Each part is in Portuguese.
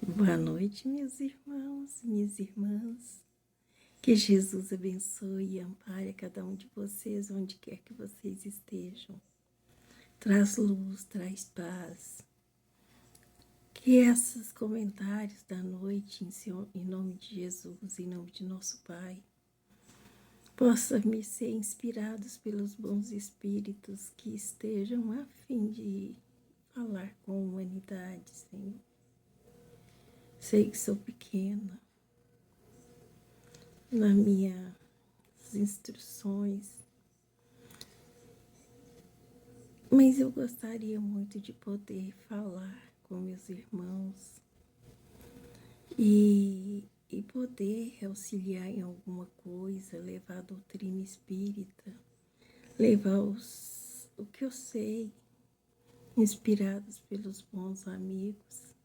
Boa noite, meus irmãos, minhas irmãs. Que Jesus abençoe e ampare a cada um de vocês, onde quer que vocês estejam. Traz luz, traz paz. Que esses comentários da noite, em nome de Jesus, em nome de nosso Pai, possam me ser inspirados pelos bons espíritos que estejam a fim de falar com a humanidade, Senhor. Sei que sou pequena nas minhas instruções, mas eu gostaria muito de poder falar com meus irmãos e poder auxiliar em alguma coisa, levar a doutrina espírita, levar o que eu sei, inspirados pelos bons amigos.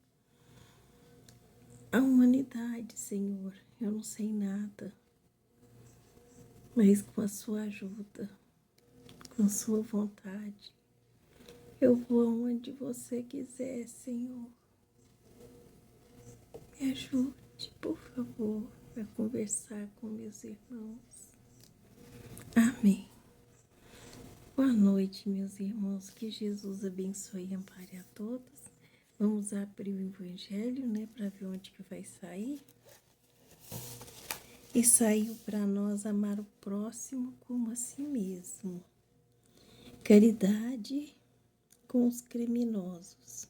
A humanidade, Senhor, eu não sei nada, mas com a sua ajuda, com a sua vontade, eu vou onde você quiser, Senhor. Me ajude, por favor, a conversar com meus irmãos. Amém. Boa noite, meus irmãos. Que Jesus abençoe e ampare a todos. Vamos abrir o Evangelho, para ver onde que vai sair. E saiu para nós amar o próximo como a si mesmo. Caridade com os criminosos.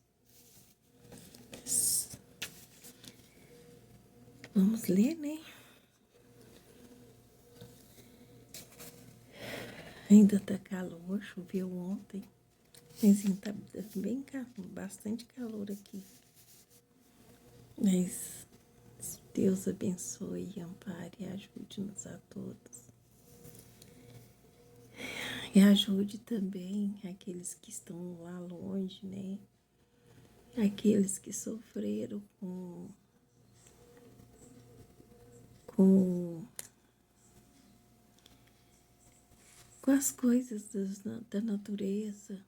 Vamos ler, Ainda tá calor, choveu ontem, mas tá bem bastante calor aqui. Mas Deus abençoe, ampare e ajude-nos a todos. E ajude também aqueles que estão lá longe, Aqueles que sofreram com as coisas da natureza,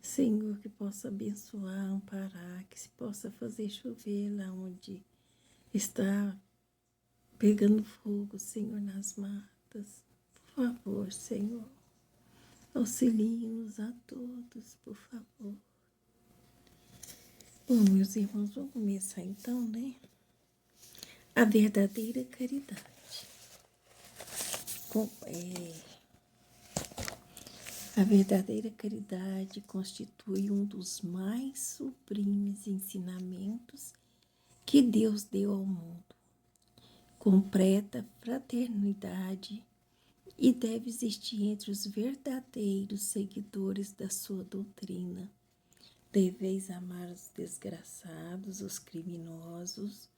Senhor, que possa abençoar, amparar, que se possa fazer chover lá onde está pegando fogo, Senhor, nas matas. Por favor, Senhor, auxilie-nos a todos, por favor. Bom, meus irmãos, vamos começar então, A verdadeira caridade. A verdadeira caridade constitui um dos mais sublimes ensinamentos que Deus deu ao mundo. Completa fraternidade e deve existir entre os verdadeiros seguidores da sua doutrina. Deveis amar os desgraçados, os criminosos,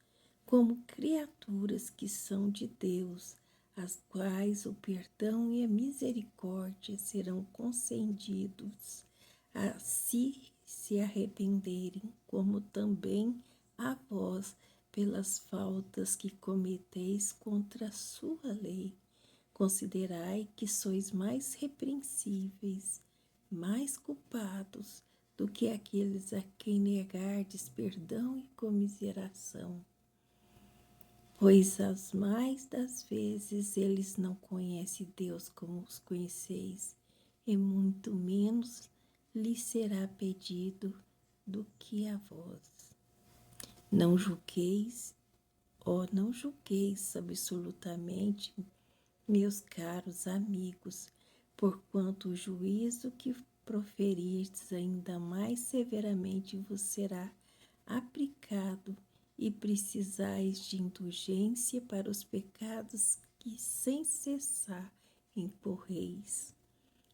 como criaturas que são de Deus, às quais o perdão e a misericórdia serão concedidos a se arrependerem, como também a vós pelas faltas que cometeis contra a sua lei. Considerai que sois mais repreensíveis, mais culpados do que aqueles a quem negardes perdão e comiseração. Pois as mais das vezes eles não conhecem Deus como os conheceis, e muito menos lhes será pedido do que a vós. Não julgueis absolutamente, meus caros amigos, porquanto o juízo que proferirdes ainda mais severamente vos será aplicado, e precisais de indulgência para os pecados que sem cessar incorreis.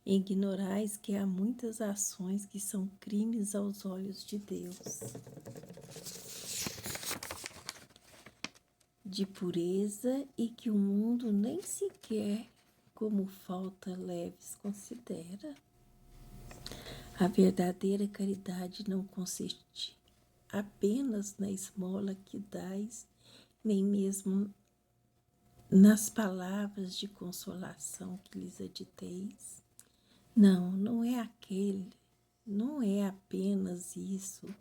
Ignorais que há muitas ações que são crimes aos olhos de Deus, de pureza, e que o mundo nem sequer como falta leves considera. A verdadeira caridade não consiste apenas na esmola que dais, nem mesmo nas palavras de consolação que lhes aditeis. Não é apenas isso,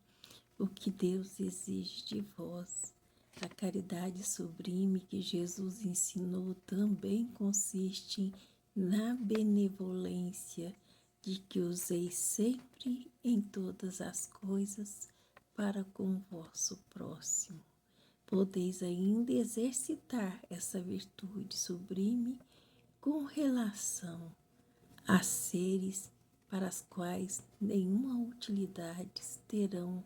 o que Deus exige de vós. A caridade sublime que Jesus ensinou também consiste na benevolência de que useis sempre em todas as coisas para com o vosso próximo. Podeis ainda exercitar essa virtude sublime com relação a seres para as quais nenhuma utilidade terão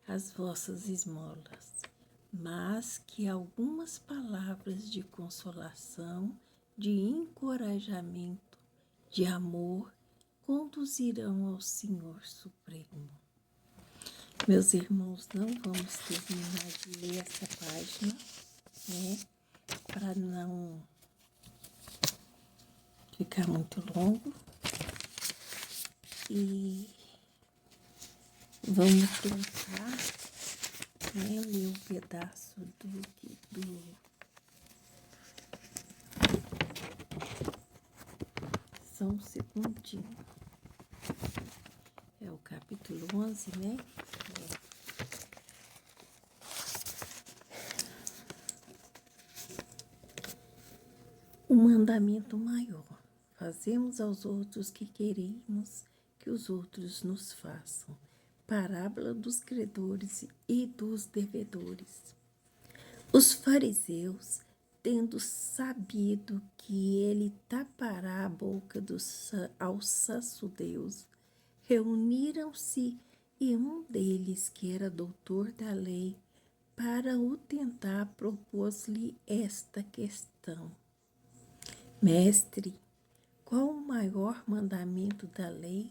as vossas esmolas, mas que algumas palavras de consolação, de encorajamento, de amor, conduzirão ao Senhor Supremo. Meus irmãos, não vamos terminar de ler essa página, né? Para não ficar muito longo. E vamos tentar, né, ler um pedaço do só um segundinho. É o capítulo 11, né? O mandamento maior. Fazemos aos outros que queremos que os outros nos façam. Parábola dos credores e dos devedores. Os fariseus, tendo sabido que ele tapará a boca aos sacerdotes, reuniram-se e um deles, que era doutor da lei, para o tentar, propôs-lhe esta questão: Mestre, qual o maior mandamento da lei?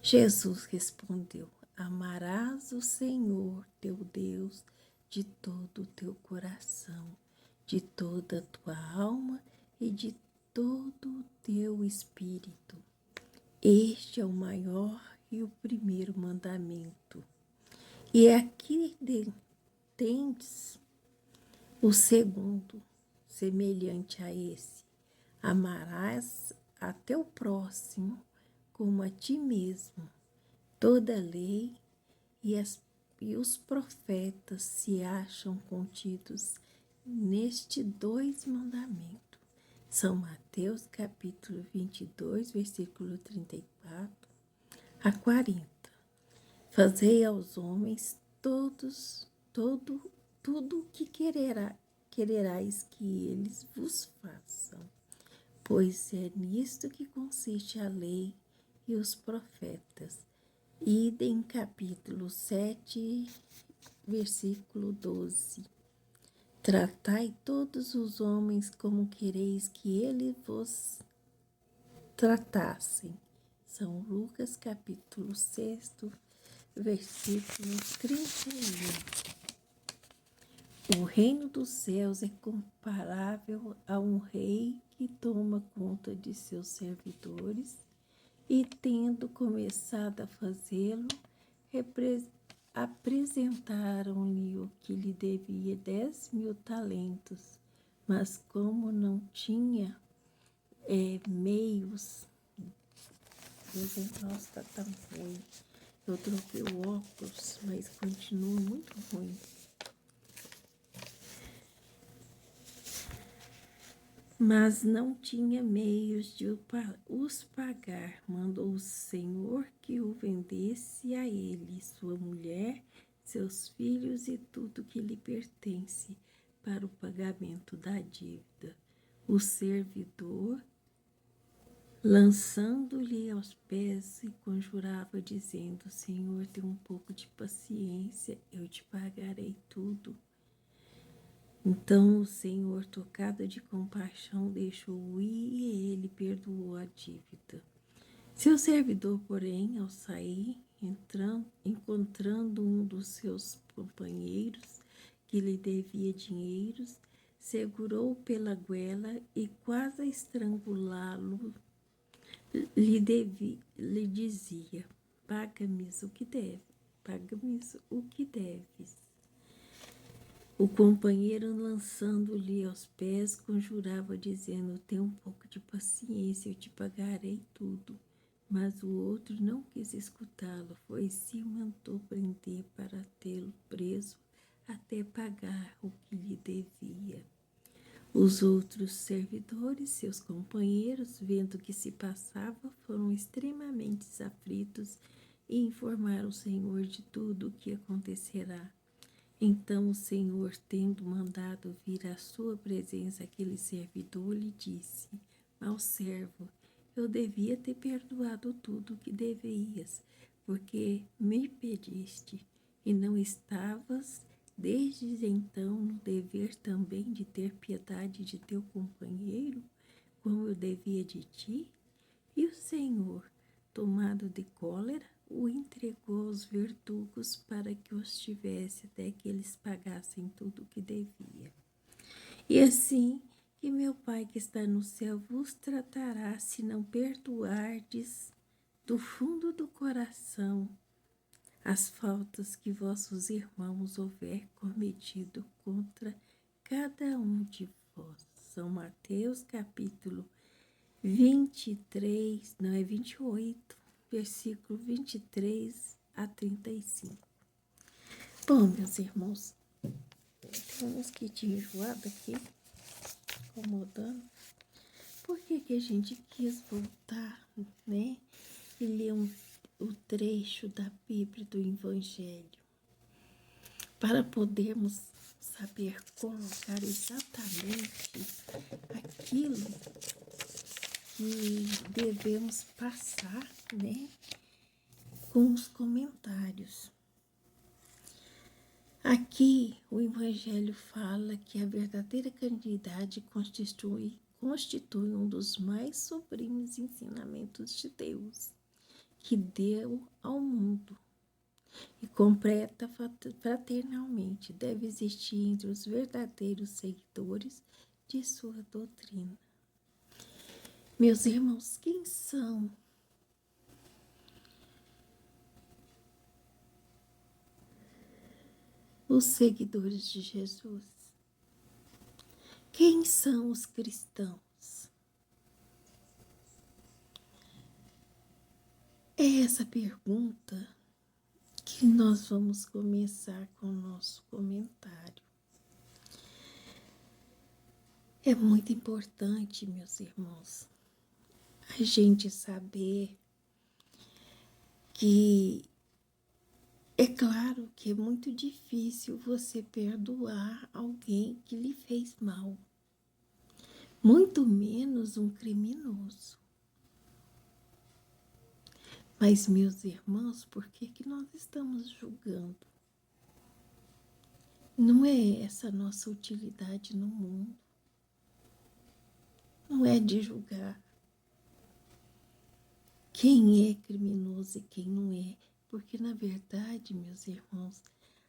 Jesus respondeu: Amarás o Senhor teu Deus de todo o teu coração, de toda a tua alma e de todo o teu espírito. Este é o maior e o primeiro mandamento. E aqui tendes o segundo, semelhante a esse: amarás a teu próximo como a ti mesmo. Toda a lei e os profetas se acham contidos neste dois mandamentos. São Mateus capítulo 22, versículo 34 a 40. Fazei aos homens tudo o que quererais que eles vos façam, pois é nisto que consiste a lei e os profetas. Idem capítulo 7, versículo 12. Tratai todos os homens como quereis que eles vos tratassem. São Lucas capítulo 6, versículo 31. O reino dos céus é comparável a um rei que toma conta de seus servidores e, tendo começado a fazê-lo, apresentaram-lhe o que lhe devia 10.000 talentos, mas como não tinha meios, nossa, está tão ruim. Eu troquei o óculos, mas continua muito ruim. Mas não tinha meios de os pagar. Mandou o Senhor que o vendesse a ele, sua mulher, seus filhos e tudo que lhe pertence, para o pagamento da dívida. O servidor, lançando-lhe aos pés, e conjurava, dizendo: Senhor, tenha um pouco de paciência, eu te pagarei tudo. Então o Senhor, tocado de compaixão, deixou-o ir e ele perdoou a dívida. Seu servidor, porém, ao sair, encontrando um dos seus companheiros que lhe devia dinheiros, segurou-o pela goela e, quase a estrangulá-lo, lhe dizia: paga-me o que deves. O companheiro, lançando-lhe aos pés, conjurava, dizendo: tenha um pouco de paciência, eu te pagarei tudo. Mas o outro não quis escutá-lo, foi se mandou prender para tê-lo preso até pagar o que lhe devia. Os outros servidores, seus companheiros, vendo o que se passava, foram extremamente aflitos e informaram o Senhor de tudo o que acontecerá. Então o Senhor, tendo mandado vir à sua presença aquele servidor, lhe disse: Mau servo, eu devia ter perdoado tudo o que devias, porque me pediste, e não estavas desde então no dever também de ter piedade de teu companheiro, como eu devia de ti? E o Senhor, tomado de cólera, o entregou aos verdugos para que os tivesse até que eles pagassem tudo o que devia. E assim que meu Pai que está no céu vos tratará, se não perdoardes do fundo do coração as faltas que vossos irmãos houver cometido contra cada um de vós. São Mateus capítulo 23, não é 28, versículo 23 a 35. Bom, meus irmãos, tem um mosquitinho enjoado aqui, incomodando. Por que a gente quis voltar, né? E ler o trecho da Bíblia do Evangelho? Para podermos saber colocar exatamente aquilo que devemos passar, né? Com os comentários. Aqui o Evangelho fala que a verdadeira caridade constitui um dos mais sublimes ensinamentos de Deus, que deu ao mundo, e completa fraternalmente deve existir entre os verdadeiros seguidores de sua doutrina. Meus irmãos, quem são os seguidores de Jesus? Quem são os cristãos? É essa pergunta que nós vamos começar com o nosso comentário. É muito importante, meus irmãos, a gente saber que é claro que é muito difícil você perdoar alguém que lhe fez mal, muito menos um criminoso. Mas, meus irmãos, por que nós estamos julgando? Não é essa a nossa utilidade no mundo. Não é de julgar quem é criminoso e quem não é. Porque, na verdade, meus irmãos,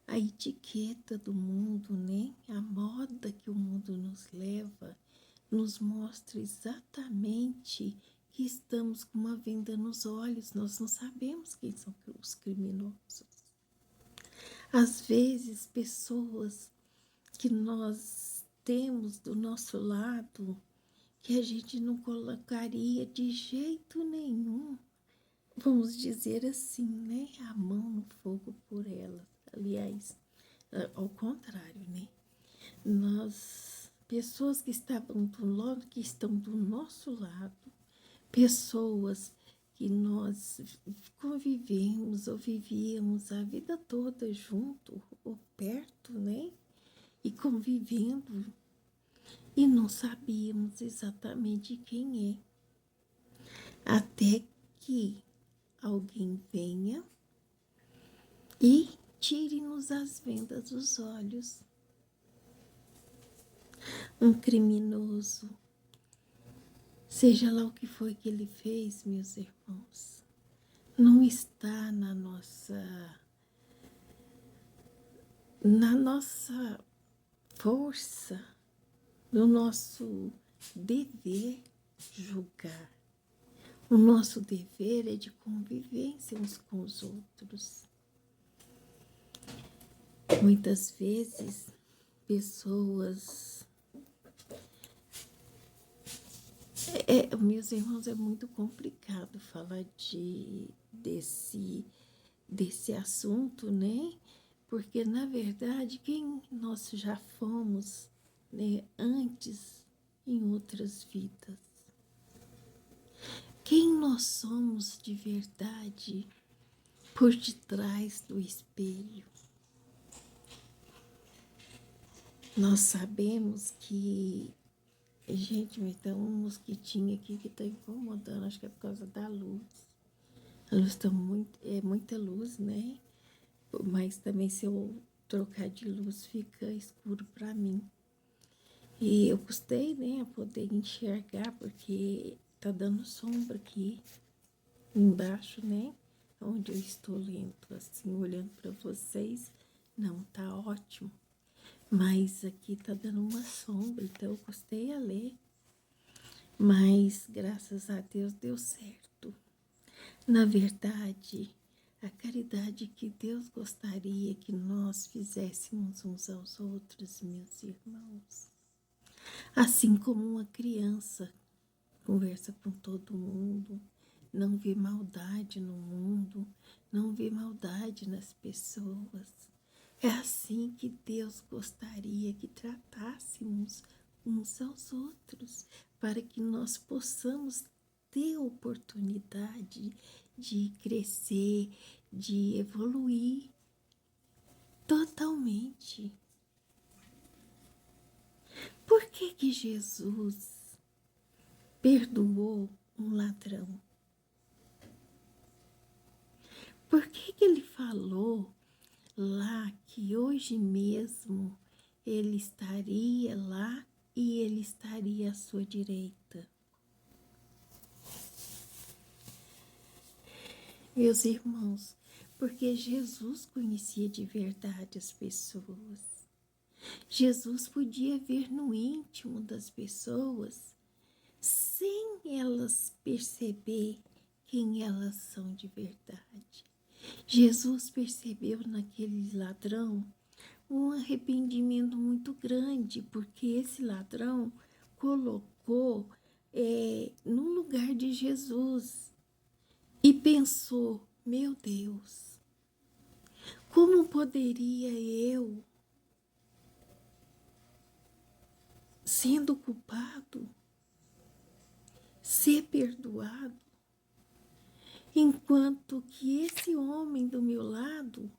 a etiqueta do mundo, né? A moda que o mundo nos leva, nos mostra exatamente que estamos com uma venda nos olhos. Nós não sabemos quem são os criminosos. Às vezes, pessoas que nós temos do nosso lado, que a gente não colocaria de jeito nenhum, vamos dizer assim, né? A mão no fogo por elas. Aliás, ao contrário, né? Nós, pessoas que estavam do lado, que estão do nosso lado, pessoas que nós convivemos ou vivíamos a vida toda junto ou perto, né? E convivendo, e não sabíamos exatamente quem é. Até que alguém venha e tire-nos as vendas dos olhos. Um criminoso, seja lá o que foi que ele fez, meus irmãos, não está na nossa força, no nosso dever julgar. O nosso dever é de convivência uns com os outros. Muitas vezes, pessoas Meus irmãos, é muito complicado falar desse assunto, né? Porque, na verdade, quem nós já fomos, né, antes, em outras vidas. Quem nós somos de verdade por detrás do espelho. Nós sabemos que... Gente, mas tem um mosquitinho aqui que está incomodando, acho que é por causa da luz. A luz está muita luz, né? Mas também se eu trocar de luz fica escuro para mim. E eu custei, né, a poder enxergar, porque tá dando sombra aqui embaixo, né? Onde eu estou lendo, assim, olhando para vocês. Não, tá ótimo. Mas aqui tá dando uma sombra, então eu custei a ler. Mas, graças a Deus, deu certo. Na verdade, a caridade que Deus gostaria que nós fizéssemos uns aos outros, meus irmãos. Assim como uma criança conversa com todo mundo, não vê maldade no mundo, não vê maldade nas pessoas. É assim que Deus gostaria que tratássemos uns aos outros, para que nós possamos ter oportunidade de crescer, de evoluir totalmente. Por que Jesus perdoou um ladrão? Por que ele falou lá que hoje mesmo ele estaria lá e ele estaria à sua direita? Meus irmãos, porque Jesus conhecia de verdade as pessoas. Jesus podia ver no íntimo das pessoas sem elas perceber quem elas são de verdade. Jesus percebeu naquele ladrão um arrependimento muito grande, porque esse ladrão colocou no lugar de Jesus e pensou: meu Deus, como poderia eu, sendo culpado, ser perdoado, enquanto que esse homem do meu lado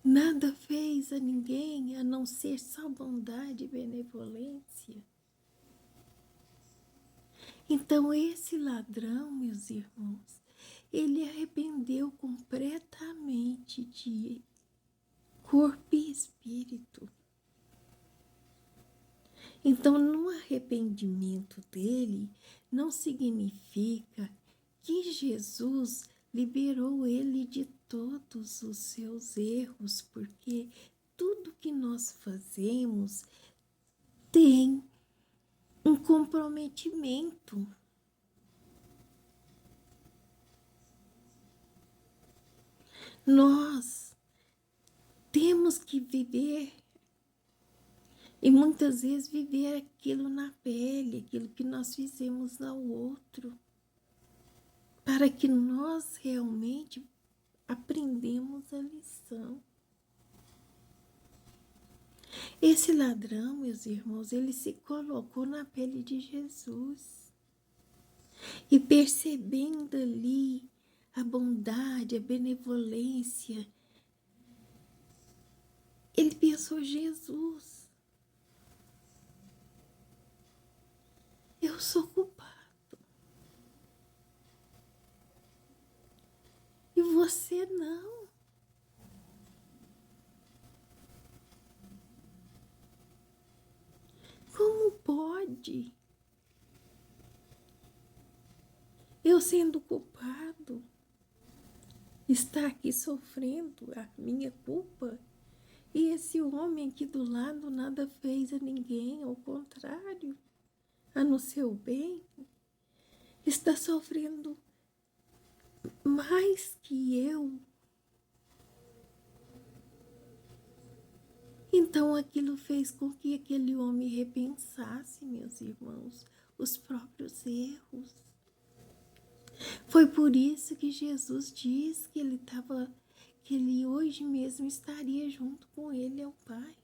nada fez a ninguém a não ser só bondade e benevolência? Então esse ladrão, meus irmãos, ele arrependeu completamente de corpo e espírito. Então, no arrependimento dele, não significa que Jesus liberou ele de todos os seus erros, porque tudo que nós fazemos tem um comprometimento. Nós temos que viver, e muitas vezes viver aquilo na pele, aquilo que nós fizemos ao outro, para que nós realmente aprendemos a lição. Esse ladrão, meus irmãos, ele se colocou na pele de Jesus. E percebendo ali a bondade, a benevolência, ele pensou: Jesus, eu sou culpado. E você não. Como pode? Eu sendo culpado, estar aqui sofrendo a minha culpa, e esse homem aqui do lado nada fez a ninguém, ao contrário, a no seu bem, está sofrendo mais que eu. Então aquilo fez com que aquele homem repensasse, meus irmãos, os próprios erros. Foi por isso que Jesus diz que ele hoje mesmo estaria junto com ele ao Pai.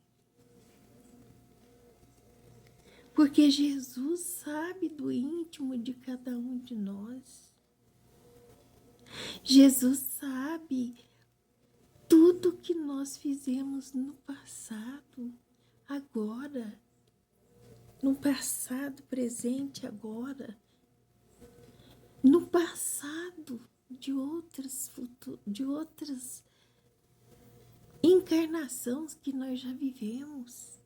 Porque Jesus sabe do íntimo de cada um de nós. Jesus sabe tudo que nós fizemos no passado, agora, no passado, presente, agora, no passado de outras encarnações que nós já vivemos.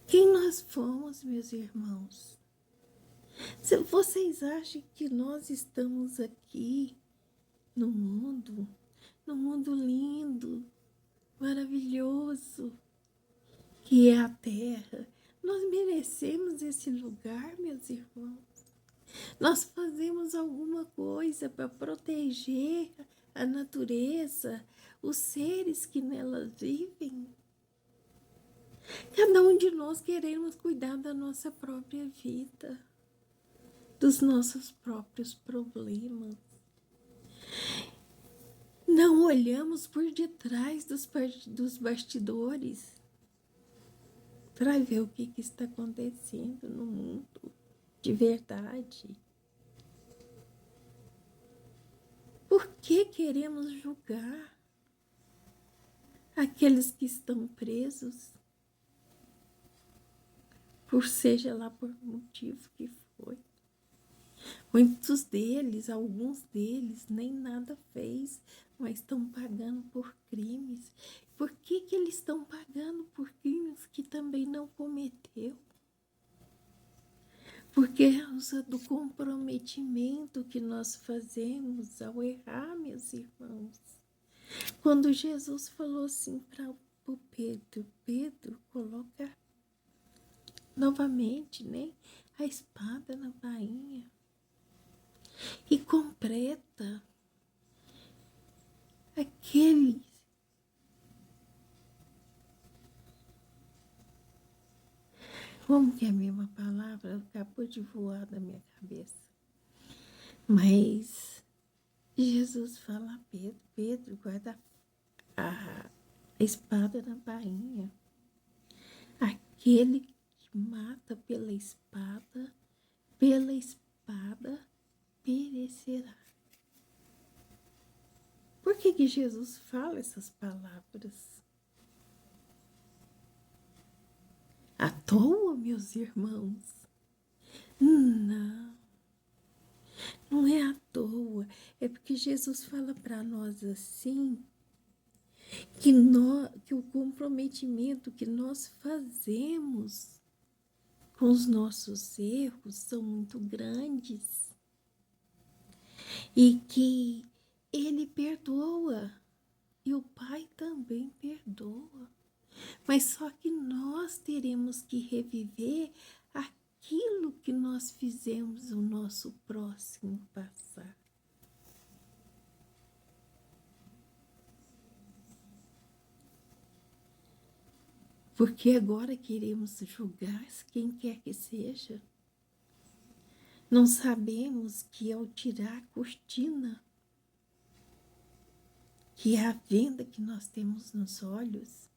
Quem nós fomos, meus irmãos? Se vocês acham que nós estamos aqui no mundo lindo, maravilhoso, que é a Terra, nós merecemos esse lugar, meus irmãos? Nós fazemos alguma coisa para proteger a natureza, os seres que nela vivem? Cada um de nós queremos cuidar da nossa própria vida, dos nossos próprios problemas. Não olhamos por detrás dos bastidores para ver o que está acontecendo no mundo de verdade. Por que queremos julgar aqueles que estão presos, por seja lá por motivo que foi? Muitos deles, alguns deles, nem nada fez, mas estão pagando por crimes. Por que eles estão pagando por crimes que também não cometeu? Por causa do comprometimento que nós fazemos ao errar, meus irmãos. Quando Jesus falou assim para o Pedro, Pedro, coloca novamente, né, a espada na bainha e completa aquele como que é a mesma palavra acabou de voar da minha cabeça, mas Jesus fala a Pedro, Pedro, guarda a espada na bainha. Aquele que mata pela espada perecerá. Por que Jesus fala essas palavras? À toa, meus irmãos? Não, não é à toa. É porque Jesus fala para nós assim, que o comprometimento que nós fazemos com os nossos erros são muito grandes e que Ele perdoa e o Pai também perdoa, mas só que nós teremos que reviver aquilo que nós fizemos no nosso próximo passar. Porque agora queremos julgar quem quer que seja. Não sabemos que ao tirar a cortina, que é a venda que nós temos nos olhos,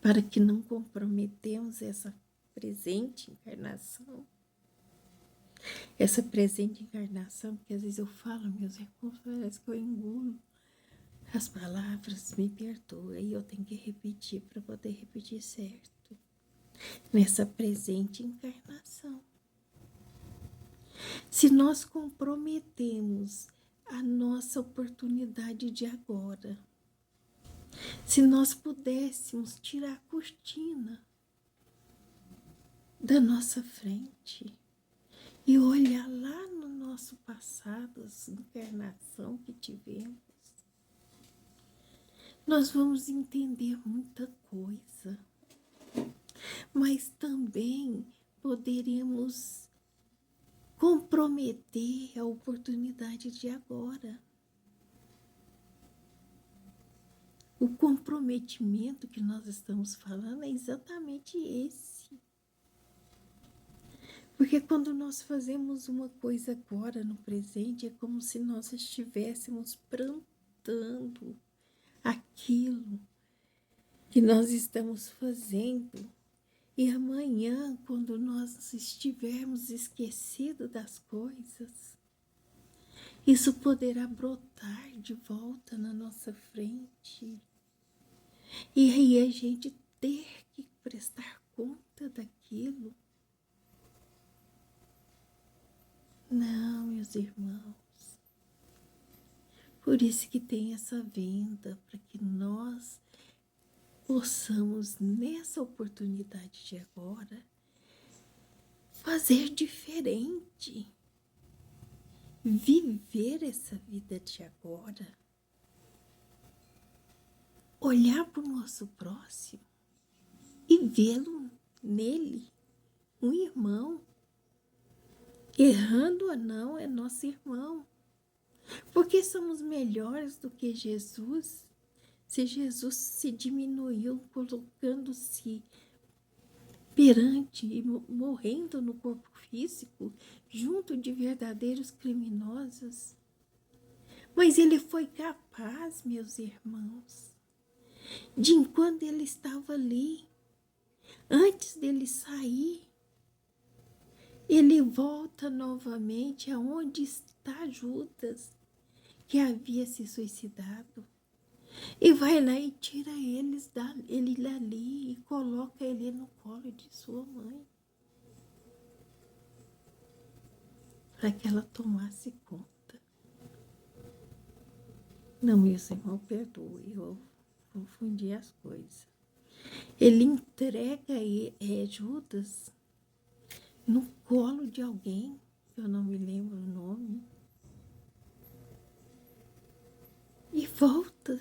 para que não comprometemos essa presente encarnação, porque às vezes eu falo, meus irmãos, parece que eu engulo as palavras, me perdoa, e eu tenho que repetir para poder repetir certo. Nessa presente encarnação, se nós comprometemos a nossa oportunidade de agora, se nós pudéssemos tirar a cortina da nossa frente e olhar lá no nosso passado, essa encarnação que tivemos, nós vamos entender muita coisa, mas também poderemos comprometer a oportunidade de agora. O comprometimento que nós estamos falando é exatamente esse. Porque quando nós fazemos uma coisa agora, no presente, é como se nós estivéssemos plantando aquilo que nós estamos fazendo. E amanhã, quando nós estivermos esquecidos das coisas, isso poderá brotar de volta na nossa frente. E aí a gente ter que prestar conta daquilo. Não, meus irmãos. Por isso que tem essa venda, para que nós possamos, nessa oportunidade de agora, fazer diferente. Viver essa vida de agora. Olhar para o nosso próximo e vê-lo nele, um irmão. Errando ou não, é nosso irmão. Porque somos melhores do que Jesus? Se Jesus se diminuiu, colocando-se perante e morrendo no corpo físico, junto de verdadeiros criminosos. Mas ele foi capaz, meus irmãos, de enquanto ele estava ali, antes dele sair, ele volta novamente aonde está Judas, que havia se suicidado, e vai lá e tira ele dali e coloca ele no colo de sua mãe, para que ela tomasse conta. Não, meus irmãos, perdoe, eu confundi as coisas. Ele entrega Judas no colo de alguém, que eu não me lembro o nome, e volta.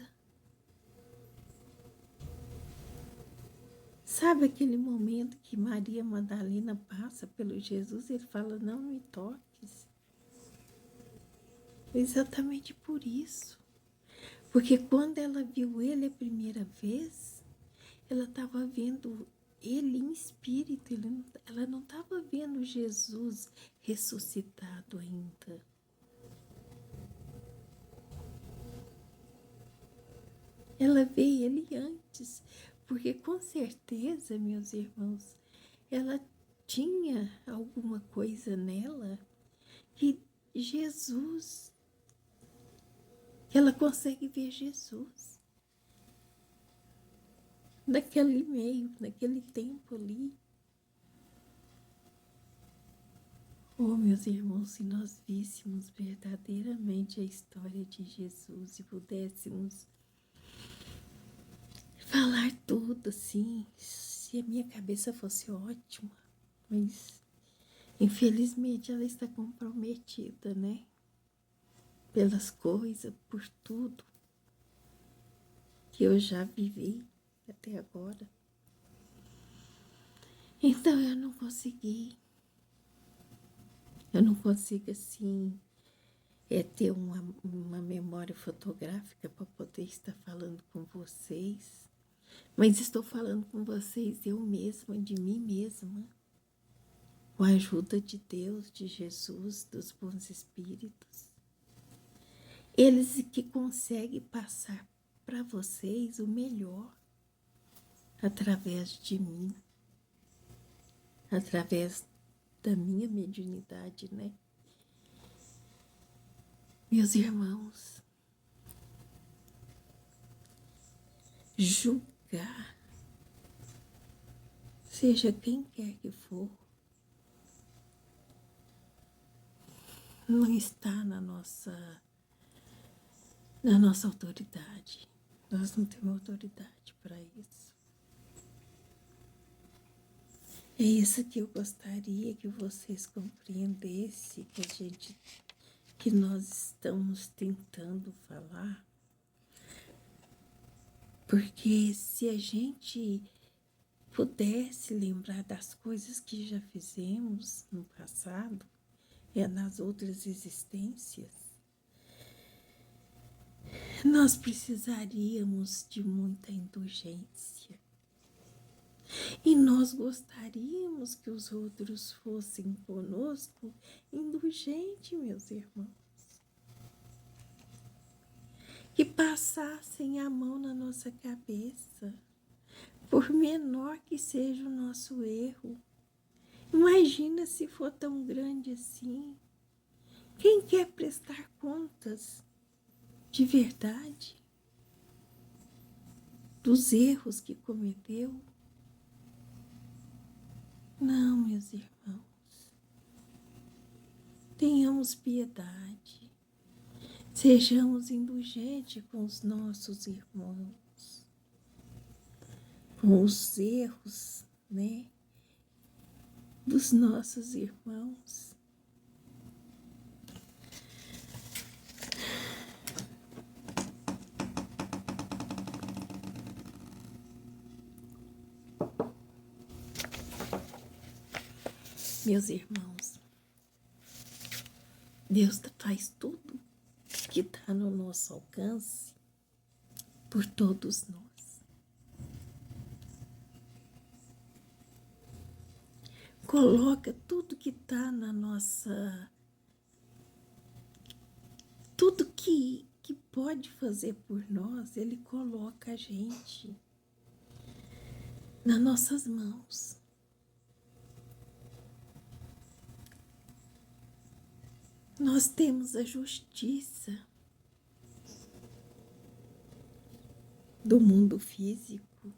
Sabe aquele momento que Maria Madalena passa pelo Jesus e ele fala, não me toques? Exatamente por isso. Porque quando ela viu ele a primeira vez, ela estava vendo ele em espírito, ela não estava vendo Jesus ressuscitado ainda. Ela vê ele antes, porque com certeza, meus irmãos, ela tinha alguma coisa nela que Jesus, ela consegue ver Jesus naquele meio, naquele tempo ali. Oh, meus irmãos, se nós víssemos verdadeiramente a história de Jesus e pudéssemos falar tudo assim, se a minha cabeça fosse ótima, mas infelizmente ela está comprometida, né? Pelas coisas, por tudo que eu já vivi até agora. Então eu não consigo assim ter uma memória fotográfica para poder estar falando com vocês, mas estou falando com vocês eu mesma, de mim mesma, com a ajuda de Deus, de Jesus, dos bons espíritos. Eles que conseguem passar para vocês o melhor através de mim, através da minha mediunidade, né? Meus irmãos, julgar, seja quem quer que for, não está na nossa autoridade. Nós não temos autoridade para isso. É isso que eu gostaria que vocês compreendessem, que nós estamos tentando falar. Porque se a gente pudesse lembrar das coisas que já fizemos no passado, nas outras existências, nós precisaríamos de muita indulgência. E nós gostaríamos que os outros fossem conosco indulgentes, meus irmãos. Que passassem a mão na nossa cabeça, por menor que seja o nosso erro. Imagina se for tão grande assim. Quem quer prestar contas de verdade dos erros que cometeu? Não, meus irmãos. Tenhamos piedade. Sejamos indulgentes com os nossos irmãos, com os erros, né, dos nossos irmãos. Meus irmãos, Deus faz tudo que está no nosso alcance por todos nós. Coloca tudo que está na nossa... Tudo que pode fazer por nós, Ele coloca a gente nas nossas mãos. Nós temos a justiça do mundo físico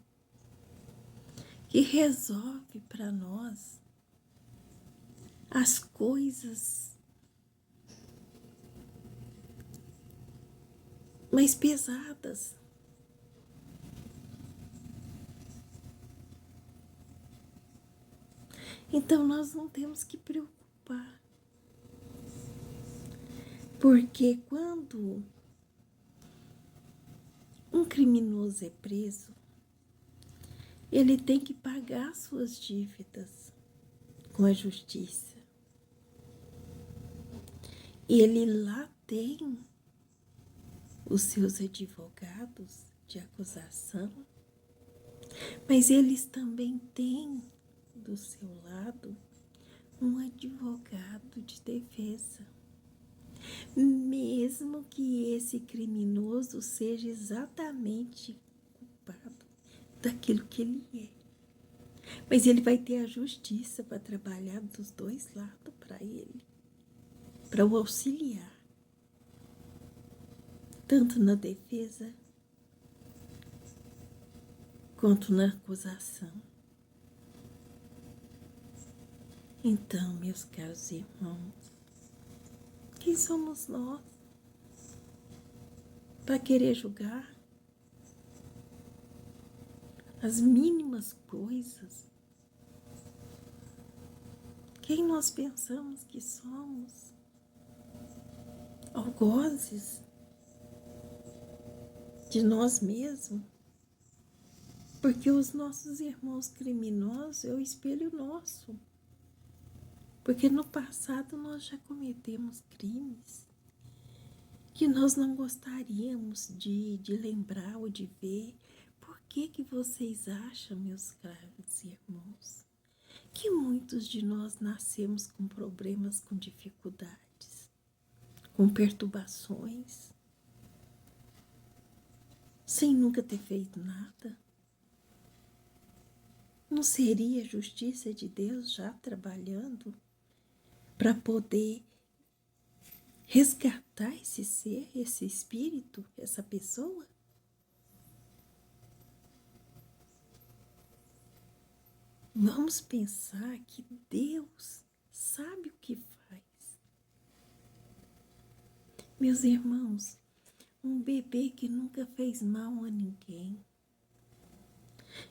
que resolve para nós as coisas mais pesadas. Então nós não temos que preocupar. Porque quando um criminoso é preso, ele tem que pagar suas dívidas com a justiça. E ele lá tem os seus advogados de acusação, mas eles também têm do seu lado um advogado de defesa. Mesmo que esse criminoso seja exatamente culpado daquilo que ele é. Mas ele vai ter a justiça para trabalhar dos dois lados para ele, para o auxiliar, tanto na defesa quanto na acusação. Então, meus caros irmãos, quem somos nós para querer julgar as mínimas coisas? Quem nós pensamos que somos? Algozes de nós mesmos? Porque os nossos irmãos criminosos é o espelho nosso. Porque no passado nós já cometemos crimes que nós não gostaríamos de lembrar ou de ver. Por que vocês acham, meus caros irmãos, que muitos de nós nascemos com problemas, com dificuldades, com perturbações, sem nunca ter feito nada? Não seria a justiça de Deus já trabalhando para poder resgatar esse ser, esse espírito, essa pessoa? Vamos pensar que Deus sabe o que faz. Meus irmãos, um bebê que nunca fez mal a ninguém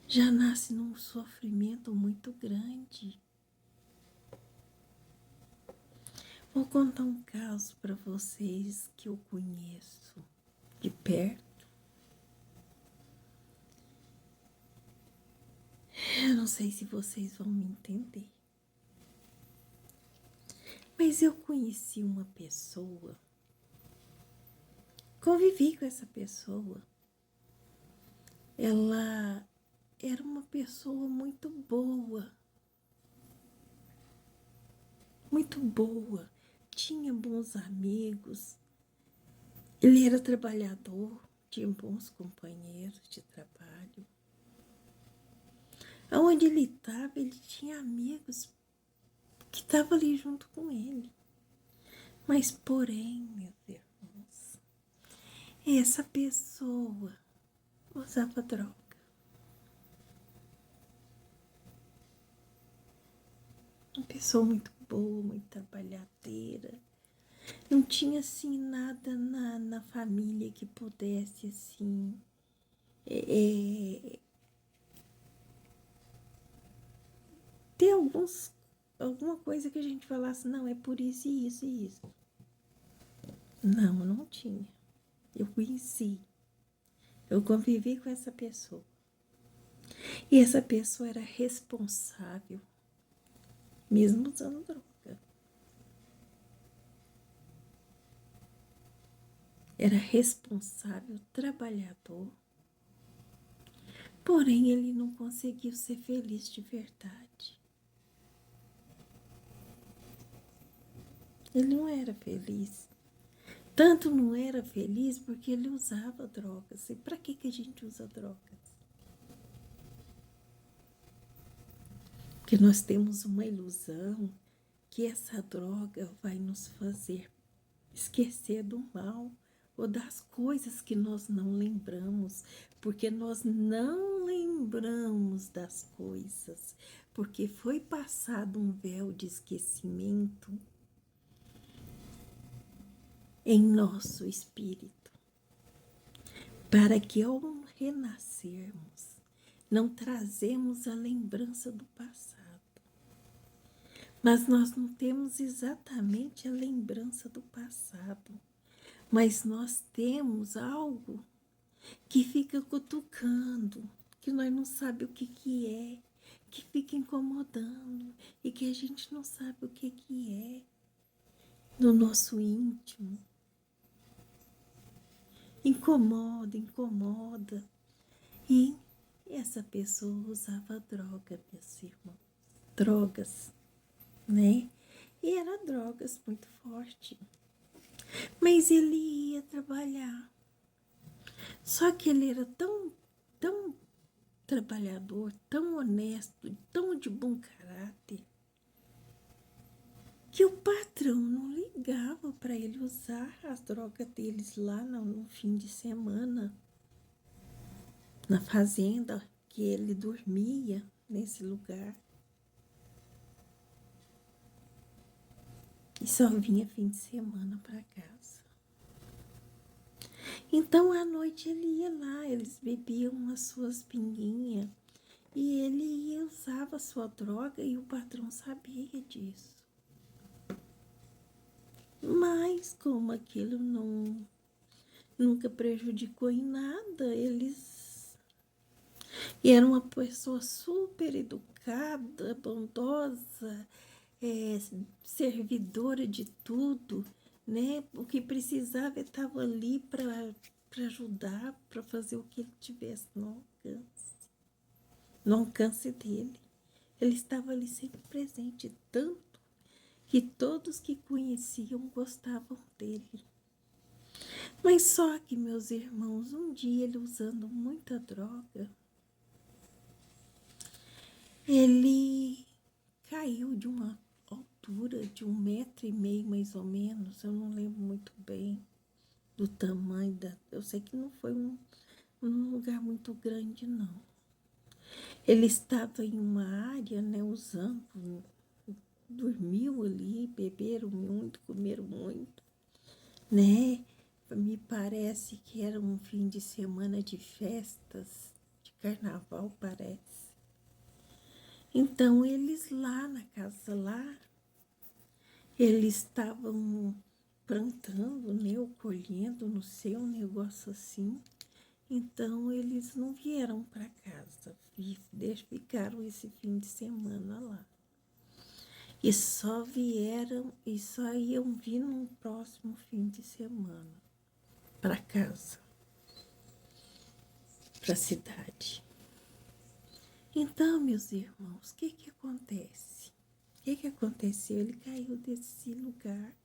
já nasce num sofrimento muito grande. Vou contar um caso para vocês que eu conheço de perto. Eu não sei se vocês vão me entender. Mas eu conheci uma pessoa Convivi com essa pessoa. Ela era uma pessoa muito boa, muito boa. Tinha bons amigos. Ele era trabalhador, tinha bons companheiros de trabalho. Aonde ele estava, ele tinha amigos que estavam ali junto com ele. Mas, porém, meus irmãos, essa pessoa usava droga. Uma pessoa muito boa, muito trabalhadeira. Não tinha, assim, nada na família que pudesse, assim, ter alguma coisa que a gente falasse, não, é por isso e isso e isso. Não, não tinha. Eu conheci. Eu convivi com essa pessoa. E essa pessoa era responsável, mesmo usando droga. Era responsável, trabalhador. Porém, ele não conseguiu ser feliz de verdade. Ele não era feliz. Tanto não era feliz porque ele usava drogas. E para que a gente usa drogas? Porque nós temos uma ilusão que essa droga vai nos fazer esquecer do mal ou das coisas que nós não lembramos, porque nós não lembramos das coisas, porque foi passado um véu de esquecimento em nosso espírito, para que ao renascermos, não trazemos a lembrança do passado, mas nós não temos exatamente a lembrança do passado, mas nós temos algo que fica cutucando, que nós não sabemos o que é, que fica incomodando e que a gente não sabe o que é no nosso íntimo. Incomoda, incomoda. E essa pessoa usava droga, meus irmãos. Drogas, né? E era drogas muito forte. Mas ele ia trabalhar. Só que ele era tão trabalhador, tão honesto, tão de bom caráter, que o patrão não ligava para ele usar as drogas deles lá no fim de semana, na fazenda que ele dormia nesse lugar. E só vinha fim de semana para casa. Então à noite ele ia lá, eles bebiam as suas pinguinhas e ele ia usava a sua droga e o patrão sabia disso. Mas como aquilo nunca prejudicou em nada, eles... E era uma pessoa super educada, bondosa, servidora de tudo, né? O que precisava estava ali para ajudar, para fazer o que ele tivesse no alcance dele. Ele estava ali sempre presente, tanto que todos que conheciam gostavam dele. Mas só que, meus irmãos, um dia ele usando muita droga, ele caiu de uma altura de 1,5 metro mais ou menos, eu não lembro muito bem do tamanho da... Eu sei que não foi um lugar muito grande, não. Ele estava em uma área, né, usando, dormiu ali, beberam muito, comeram muito, né? Me parece que era um fim de semana de festas, de carnaval, parece. Então, eles lá na casa lá, eles estavam plantando, né, ou colhendo, não sei, um negócio assim. Então, eles não vieram para casa, ficaram esse fim de semana lá. E só iam vir no próximo fim de semana. para casa, para a cidade. Então, meus irmãos, o que acontece? O que aconteceu? Ele caiu desse lugar.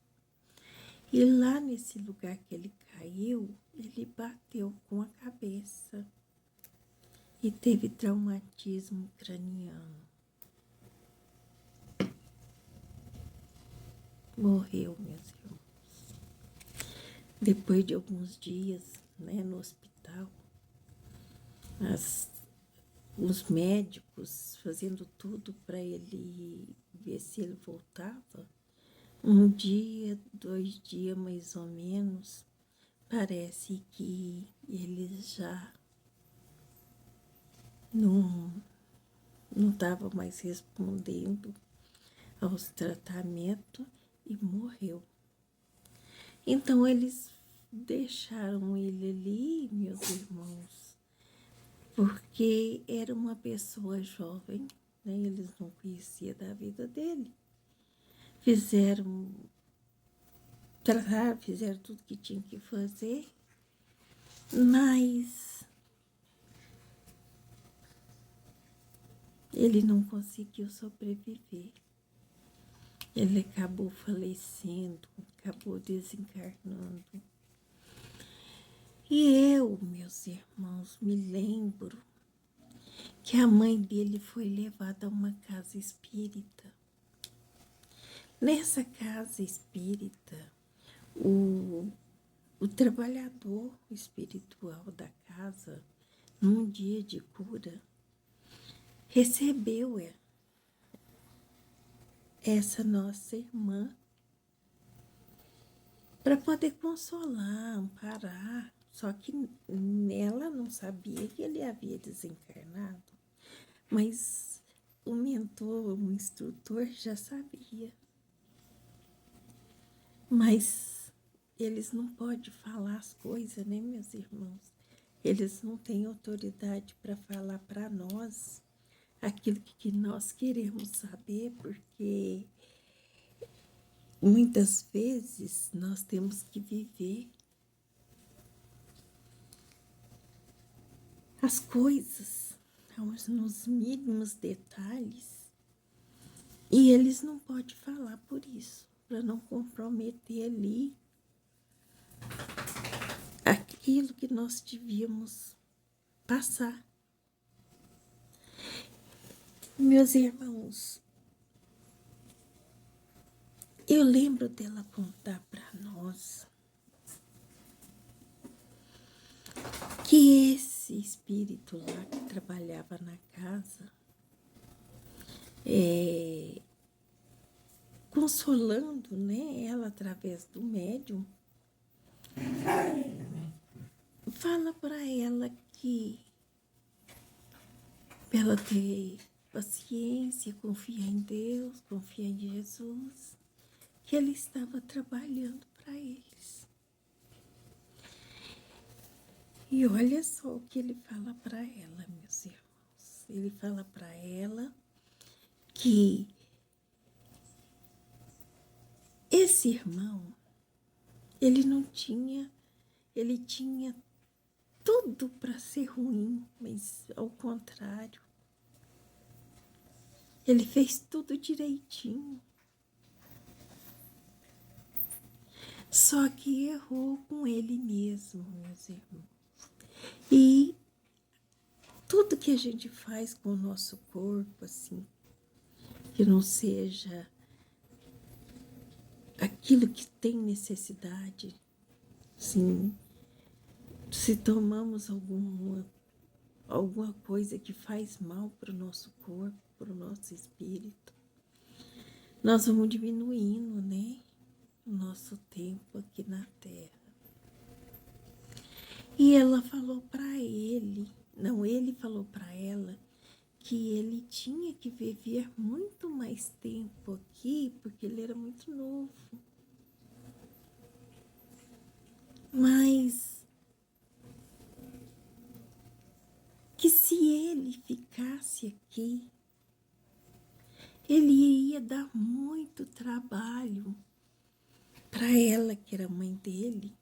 E lá nesse lugar que ele caiu, ele bateu com a cabeça e teve traumatismo craniano. Morreu, meus irmãos. Depois de alguns dias, né, no hospital, os médicos fazendo tudo para ele ver se ele voltava. Um dia, 2 dias mais ou menos, parece que ele já não estava mais respondendo aos tratamentos e morreu. Então eles deixaram ele ali, meus irmãos, porque era uma pessoa jovem, né? Eles não conheciam da vida dele. Fizeram tudo que tinha que fazer, mas ele não conseguiu sobreviver. Ele acabou falecendo, acabou desencarnando. E eu, meus irmãos, me lembro que a mãe dele foi levada a uma casa espírita. Nessa casa espírita, o trabalhador espiritual da casa, num dia de cura, recebeu essa nossa irmã para poder consolar, amparar. Só que ela não sabia que ele havia desencarnado, mas o mentor, o instrutor já sabia. Mas eles não podem falar as coisas, né, meus irmãos? Eles não têm autoridade para falar para nós aquilo que nós queremos saber, porque muitas vezes nós temos que viver as coisas nos mínimos detalhes e eles não podem falar por isso, para não comprometer ali aquilo que nós devíamos passar. Meus irmãos, eu lembro dela contar para nós que esse espírito lá que trabalhava na casa, consolando, né, ela através do médium, fala para ela que pra ela ter paciência, confiar em Deus, confiar em Jesus, que ele estava trabalhando para eles. E olha só o que ele fala para ela, meus irmãos. Ele fala para ela que esse irmão, ele não tinha, ele tinha tudo para ser ruim, mas ao contrário. Ele fez tudo direitinho. Só que errou com ele mesmo, meus irmãos. E tudo que a gente faz com o nosso corpo, assim, que não seja aquilo que tem necessidade, sim, se tomamos alguma coisa que faz mal para o nosso corpo, para o nosso espírito, nós vamos diminuindo, né, o nosso tempo aqui na Terra. E ela falou para ele, não, ele falou para ela que ele tinha que viver muito mais tempo aqui, porque ele era muito novo. Mas que se ele ficasse aqui, ele ia dar muito trabalho para ela, que era mãe dele,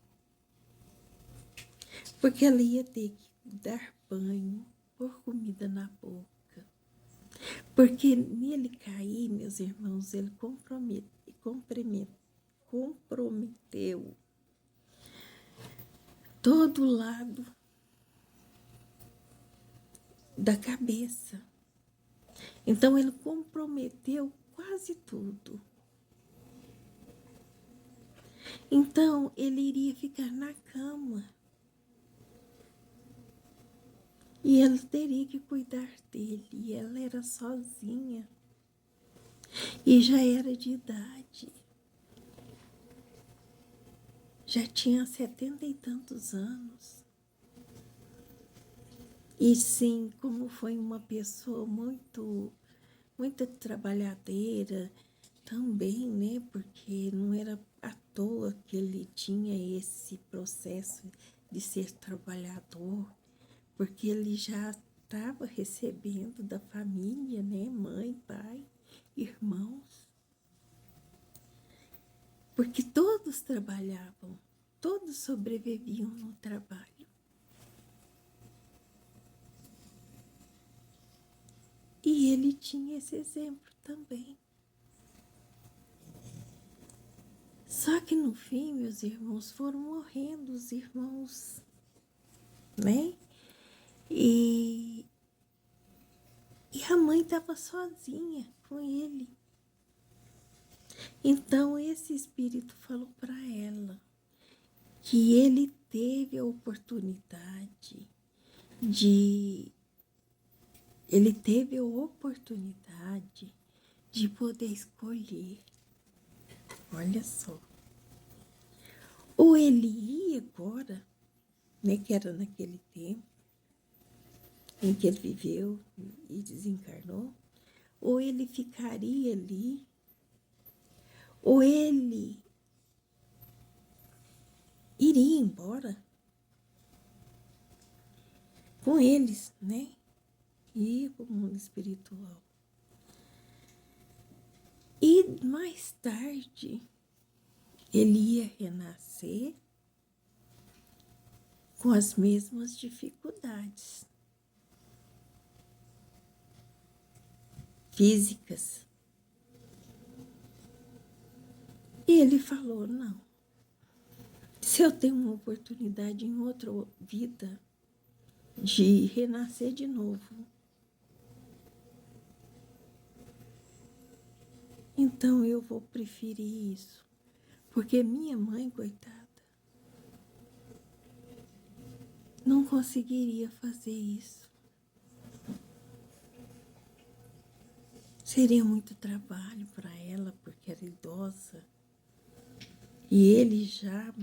porque ela ia ter que dar banho, pôr comida na boca, porque nele cair, meus irmãos, ele comprometeu todo lado da cabeça. Então ele comprometeu quase tudo. Então ele iria ficar na cama. E ela teria que cuidar dele. E ela era sozinha. E já era de idade. Já tinha 70 e tantos anos. E sim, como foi uma pessoa muito trabalhadeira também, né? Porque não era à toa que ele tinha esse processo de ser trabalhador, porque ele já estava recebendo da família, né? Mãe, pai, irmãos. Porque todos trabalhavam, todos sobreviviam no trabalho. E ele tinha esse exemplo também. Só que no fim, meus irmãos, foram morrendo os irmãos, né? E a mãe estava sozinha com ele. Então esse espírito falou para ela que ele teve a oportunidade de poder escolher. Olha só. Ou ele ia agora, né, que era naquele tempo em que ele viveu e desencarnou, ou ele ficaria ali, ou ele iria embora com eles, né? E ir para o mundo espiritual. E mais tarde ele ia renascer com as mesmas dificuldades físicas. E ele falou, não, se eu tenho uma oportunidade em outra vida de renascer de novo, então eu vou preferir isso. Porque minha mãe, coitada, não conseguiria fazer isso. Seria muito trabalho para ela, porque era idosa. E ele já,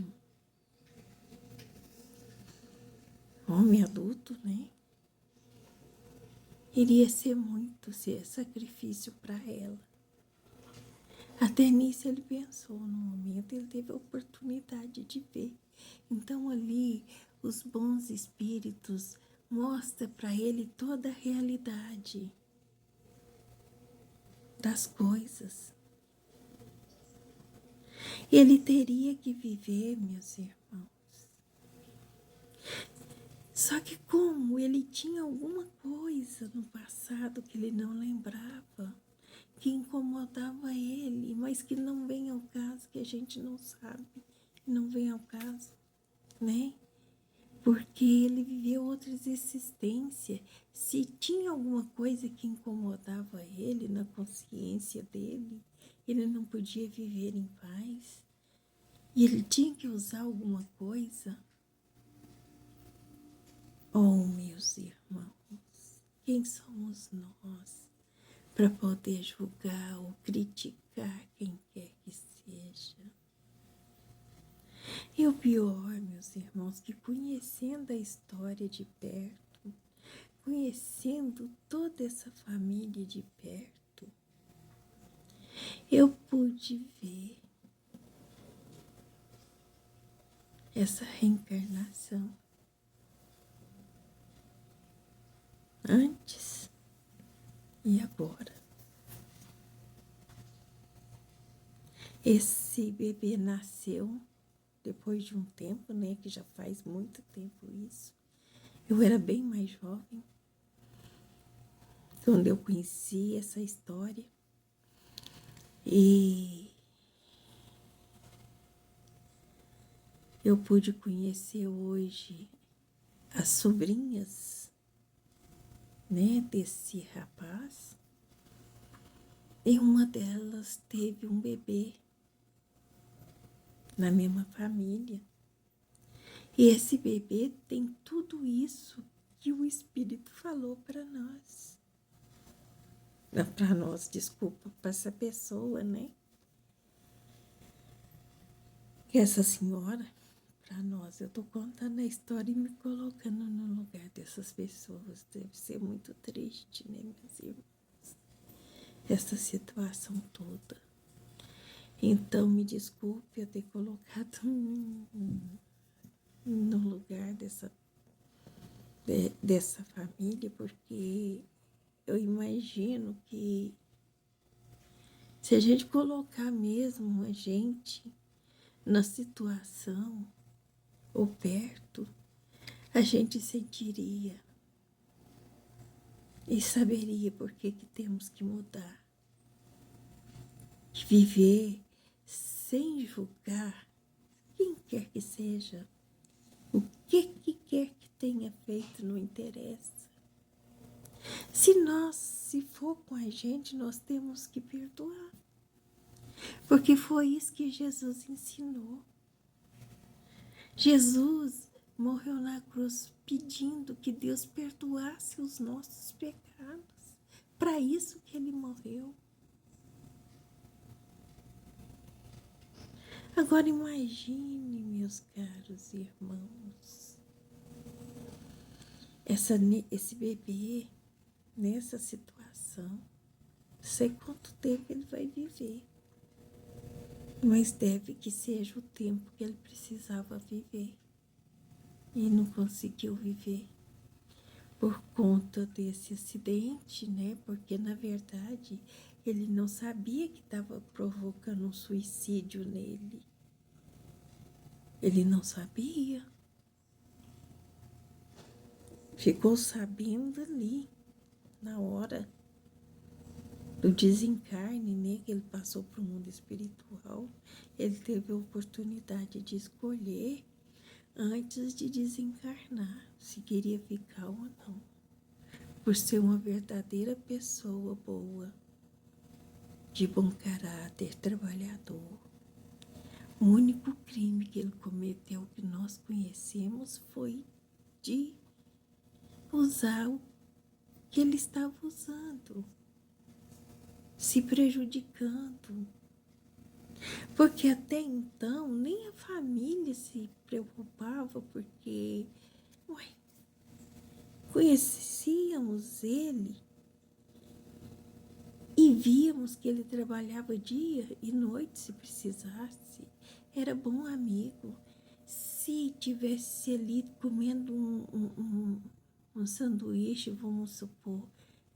homem adulto, né? Iria ser muito sacrifício para ela. Até nisso ele pensou, no momento ele teve a oportunidade de ver. Então ali os bons espíritos mostram para ele toda a realidade das coisas. Ele teria que viver, meus irmãos. Só que como ele tinha alguma coisa no passado que ele não lembrava, que incomodava ele, mas que não vem ao caso, que a gente não sabe, não vem ao caso, né? Porque ele viveu outras existências. Se tinha alguma coisa que incomodava ele na consciência dele, ele não podia viver em paz. E ele tinha que usar alguma coisa. Oh, meus irmãos, quem somos nós para poder julgar ou criticar quem quer que seja? E o pior, meus irmãos, que conhecendo a história de perto, conhecendo toda essa família de perto, eu pude ver essa reencarnação antes e agora. Esse bebê nasceu depois de um tempo, né, que já faz muito tempo isso. Eu era bem mais jovem quando eu conheci essa história. E eu pude conhecer hoje as sobrinhas, né, desse rapaz. E uma delas teve um bebê na mesma família. E esse bebê tem tudo isso que o Espírito falou para nós. Para nós, desculpa, para essa pessoa, né? Que essa senhora, para nós, eu estou contando a história e me colocando no lugar dessas pessoas. Deve ser muito triste, né, meus irmãos? Essa situação toda. Então, me desculpe eu ter colocado no lugar dessa família, porque eu imagino que se a gente colocar mesmo a gente na situação ou perto, a gente sentiria e saberia por que temos que mudar. Viver sem julgar quem quer que seja, o que quer que tenha feito, não interessa. Se for com a gente, nós temos que perdoar. Porque foi isso que Jesus ensinou. Jesus morreu na cruz pedindo que Deus perdoasse os nossos pecados. Para isso que ele morreu. Agora imagine, meus caros irmãos, esse bebê nessa situação. Não sei quanto tempo ele vai viver, mas deve que seja o tempo que ele precisava viver e não conseguiu viver por conta desse acidente, né? Porque na verdade ele não sabia que estava provocando um suicídio nele. Ele não sabia. Ficou sabendo ali, na hora do desencarne, né, que ele passou para o mundo espiritual. Ele teve a oportunidade de escolher antes de desencarnar se queria ficar ou não, por ser uma verdadeira pessoa boa, de bom caráter, trabalhador. O único crime que ele cometeu que nós conhecemos foi de usar o que ele estava usando, se prejudicando. Porque até então nem a família se preocupava, porque conhecíamos ele e víamos que ele trabalhava dia e noite se precisasse. Era bom amigo. Se tivesse ali comendo um sanduíche, vamos supor,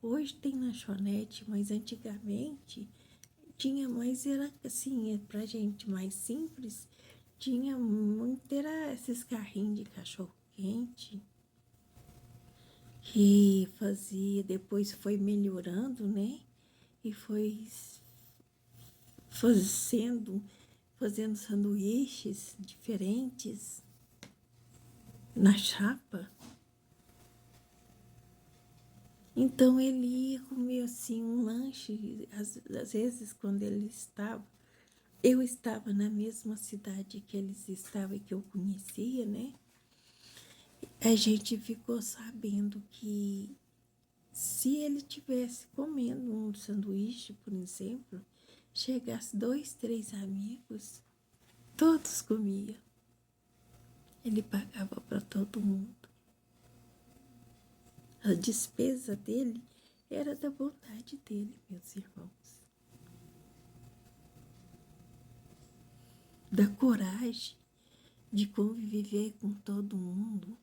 hoje tem lanchonete, mas antigamente tinha mais, era assim, pra gente mais simples, tinha muito, era esses carrinhos de cachorro quente que fazia, depois foi melhorando, né? E foi fazendo sanduíches diferentes na chapa. Então ele ia comer assim um lanche, às vezes quando eu estava na mesma cidade que eles estavam e que eu conhecia, né? A gente ficou sabendo que se ele tivesse comendo um sanduíche, por exemplo, chegasse 2, 3 amigos, todos comiam. Ele pagava para todo mundo. A despesa dele era da vontade dele, meus irmãos. Da coragem de conviver com todo mundo,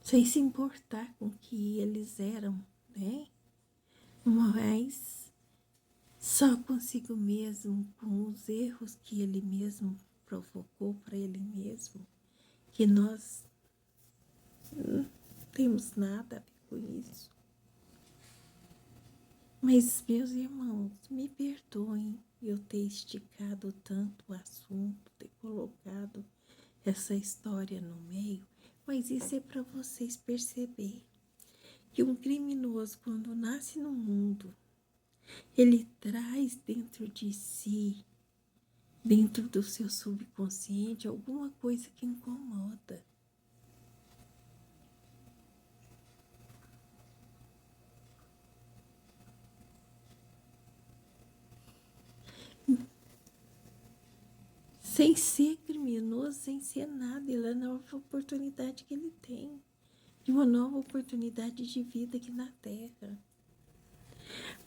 sem se importar com o que eles eram, né? Mas só consigo mesmo, com os erros que ele mesmo provocou para ele mesmo, que nós não temos nada a ver com isso. Mas, meus irmãos, me perdoem eu ter esticado tanto o assunto, ter colocado essa história no meio, mas isso é para vocês perceberem que um criminoso, quando nasce no mundo, ele traz dentro de si, dentro do seu subconsciente, alguma coisa que incomoda. Sem ser criminoso, sem ser nada, ele é a nova oportunidade que ele tem, de uma nova oportunidade de vida aqui na Terra.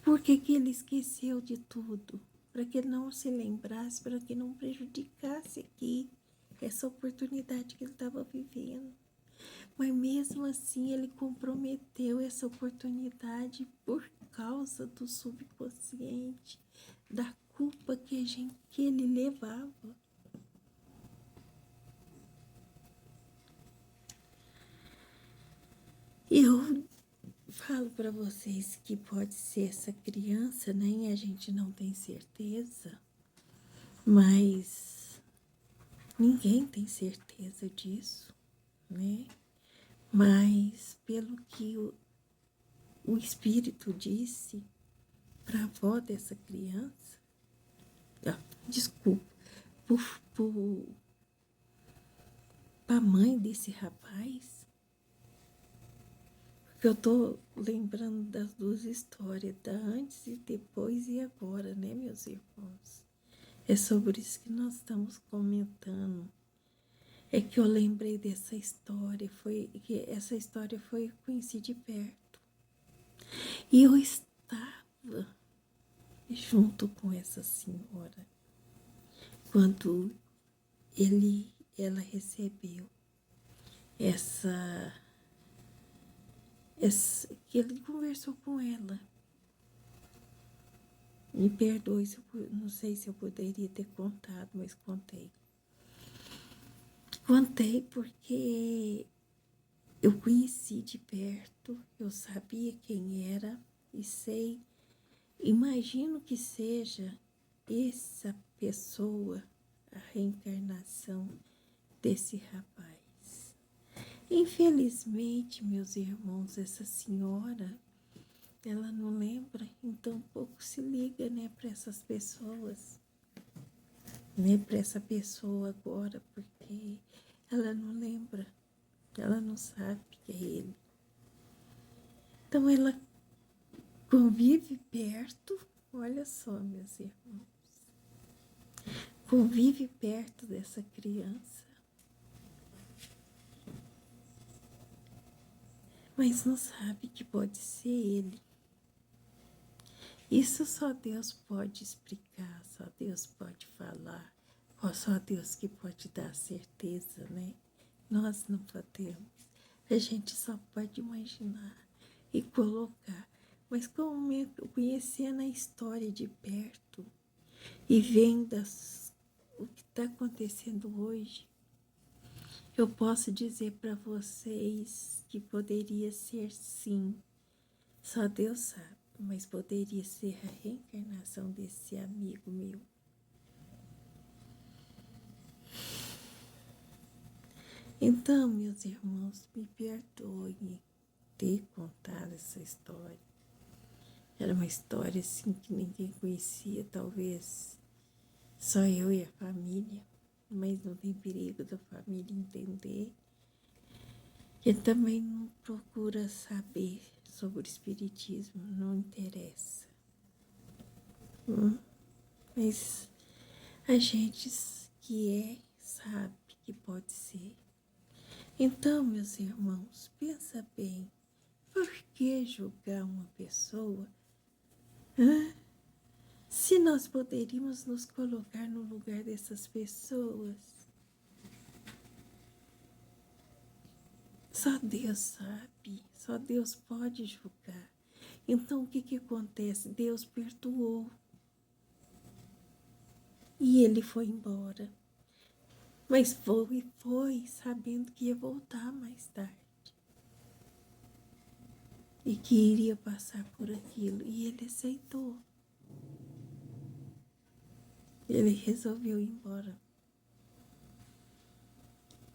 Por que ele esqueceu de tudo? Para que ele não se lembrasse, para que não prejudicasse aqui essa oportunidade que ele estava vivendo. Mas mesmo assim ele comprometeu essa oportunidade por causa do subconsciente, da culpa que ele levava. Eu falo para vocês que pode ser essa criança, nem a gente não tem certeza, mas ninguém tem certeza disso, né? Mas pelo que o espírito disse para a avó dessa criança, desculpa, para a mãe desse rapaz, porque eu tô lembrando das duas histórias, da antes e depois e agora, né, meus irmãos? É sobre isso que nós estamos comentando. É que eu lembrei dessa história, essa história foi conhecida de perto. E eu estava junto com essa senhora quando ela recebeu que ele conversou com ela. Me perdoe, não sei se eu poderia ter contado, mas contei. Contei porque eu conheci de perto, eu sabia quem era e sei, imagino que seja essa pessoa, a reencarnação desse rapaz. Infelizmente, meus irmãos, essa senhora, ela não lembra, então pouco se liga, né, para essas pessoas, né, para essa pessoa agora, porque ela não lembra, ela não sabe que é ele. Então ela convive perto, olha só, meus irmãos, convive perto dessa criança, mas não sabe que pode ser ele. Isso só Deus pode explicar, só Deus pode falar, só Deus que pode dar certeza, né? Nós não podemos, a gente só pode imaginar e colocar. Mas como eu conhecendo a história de perto e vendo o que está acontecendo hoje, eu posso dizer para vocês que poderia ser sim, só Deus sabe. Mas poderia ser a reencarnação desse amigo meu. Então, meus irmãos, me perdoem ter contado essa história. Era uma história assim que ninguém conhecia, talvez só eu e a família, mas não tem perigo da família entender. E também não procura saber sobre o espiritismo, não interessa. Mas a gente que sabe que pode ser. Então, meus irmãos, pensa bem, por que julgar uma pessoa? Se nós poderíamos nos colocar no lugar dessas pessoas, só Deus sabe, só Deus pode julgar. Então, o que acontece? Deus perdoou e ele foi embora. Mas foi sabendo que ia voltar mais tarde. E que iria passar por aquilo. E ele aceitou. Ele resolveu ir embora.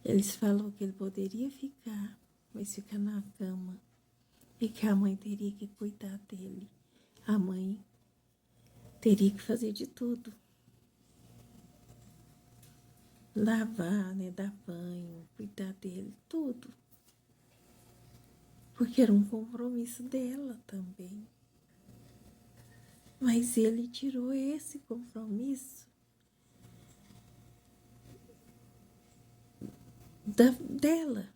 Eles falaram que ele poderia ficar, mas ficar na cama. E que a mãe teria que cuidar dele. A mãe teria que fazer de tudo. Lavar, né, dar banho, cuidar dele, tudo. Porque era um compromisso dela também. Mas ele tirou esse compromisso dela,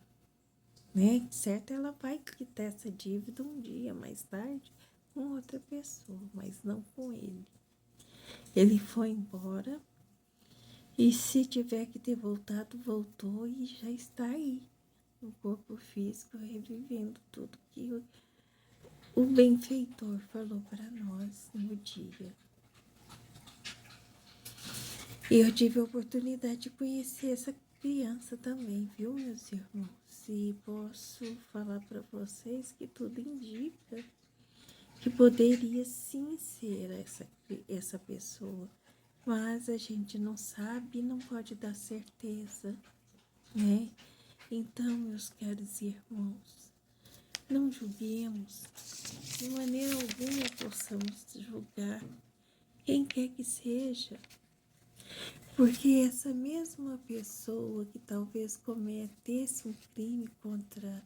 né? Certo, ela vai quitar essa dívida um dia mais tarde com outra pessoa, mas não com ele. Ele foi embora e se tiver que ter voltado, voltou e já está aí, no corpo físico, revivendo tudo que o benfeitor falou para nós no dia. E eu tive a oportunidade de conhecer essa criança também, viu, meus irmãos? E posso falar para vocês que tudo indica que poderia sim ser essa pessoa, mas a gente não sabe e não pode dar certeza, né? Então, meus caros irmãos, não julguemos, de maneira alguma possamos julgar quem quer que seja, porque essa mesma pessoa que talvez cometesse um crime contra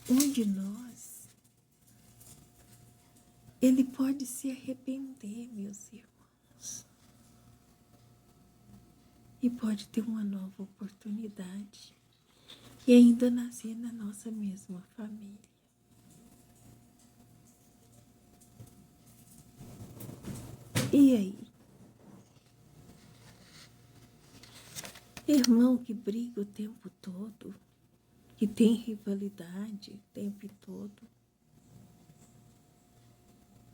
um de nós, ele pode se arrepender, meus irmãos, e pode ter uma nova oportunidade e ainda nascer na nossa mesma família. E aí? Irmão que briga o tempo todo, que tem rivalidade o tempo todo,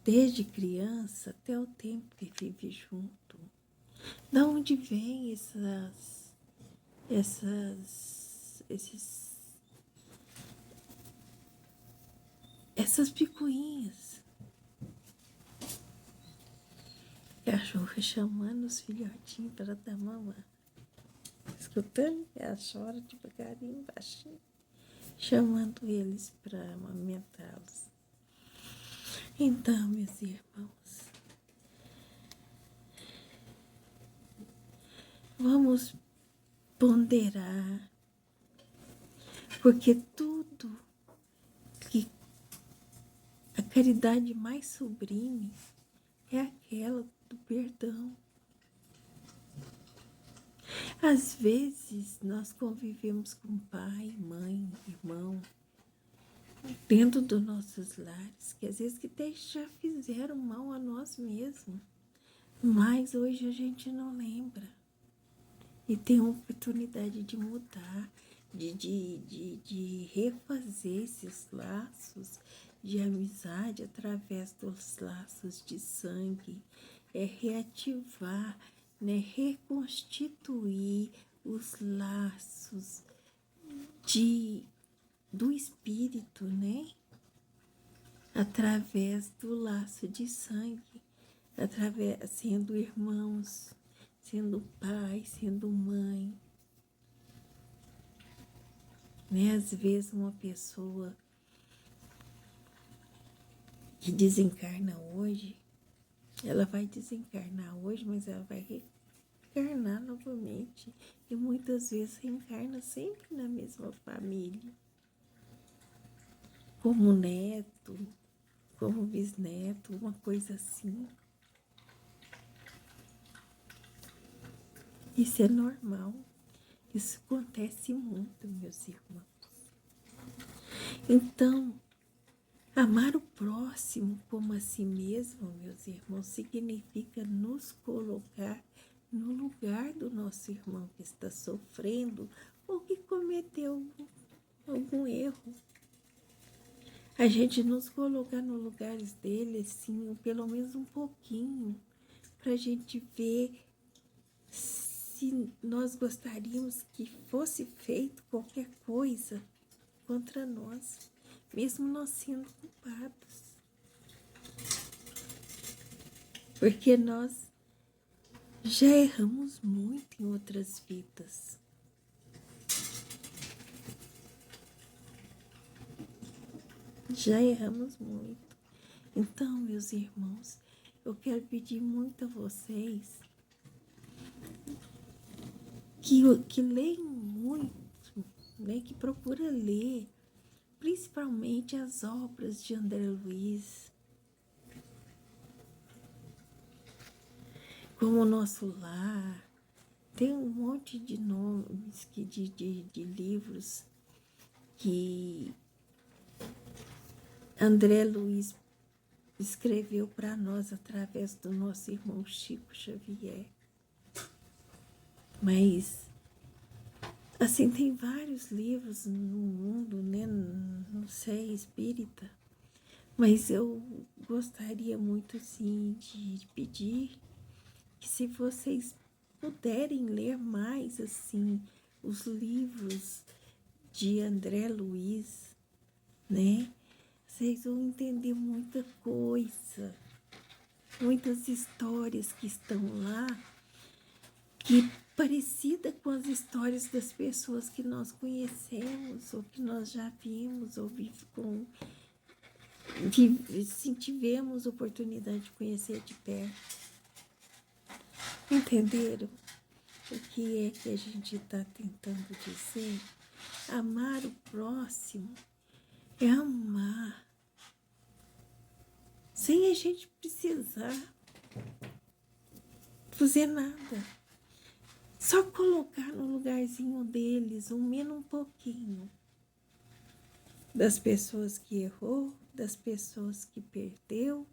desde criança até o tempo que vive junto. Da onde vem essas picuinhas? Cachorro chamando os filhotinhos para dar mamar. Escutando? Ela chora devagarinho, baixinho, chamando eles para amamentá-los. Então, meus irmãos, vamos ponderar, porque tudo que a caridade mais sublime é aquela do perdão. Às vezes nós convivemos com pai, mãe, irmão, dentro dos nossos lares, que às vezes que até já fizeram mal a nós mesmos, mas hoje a gente não lembra. E tem a oportunidade de mudar, de refazer esses laços de amizade através dos laços de sangue, reativar, né, reconstituir os laços do espírito, né, através do laço de sangue, através, sendo irmãos, sendo pai, sendo mãe, né? Às vezes uma pessoa que desencarna hoje, ela vai desencarnar hoje, mas ela vai reencarnar novamente. E muitas vezes reencarna sempre na mesma família. Como neto, como bisneto, uma coisa assim. Isso é normal. Isso acontece muito, meus irmãos. Então, amar o próximo como a si mesmo, meus irmãos, significa nos colocar no lugar do nosso irmão que está sofrendo ou que cometeu algum erro. A gente nos colocar no lugar dele, assim, pelo menos um pouquinho, para a gente ver se nós gostaríamos que fosse feito qualquer coisa contra nós, mesmo nós sendo culpados. Porque nós já erramos muito em outras vidas. Já erramos muito. Então, meus irmãos, eu quero pedir muito a vocês que leiam muito, né, que procurem ler, principalmente as obras de André Luiz, como O Nosso Lar. Tem um monte de nomes de livros que André Luiz escreveu para nós através do nosso irmão Chico Xavier. Mas, assim, tem vários livros no mundo, né? Não sei, espírita. Mas eu gostaria muito, sim, de pedir que, se vocês puderem ler mais, assim, os livros de André Luiz, né? Vocês vão entender muita coisa, muitas histórias que estão lá, que parecida com as histórias das pessoas que nós conhecemos, ou que nós já vimos, ou tivemos oportunidade de conhecer de perto. Entenderam o que é que a gente está tentando dizer? Amar o próximo é amar sem a gente precisar fazer nada. Só colocar no lugarzinho deles, menos um pouquinho, das pessoas que errou, das pessoas que perdeu,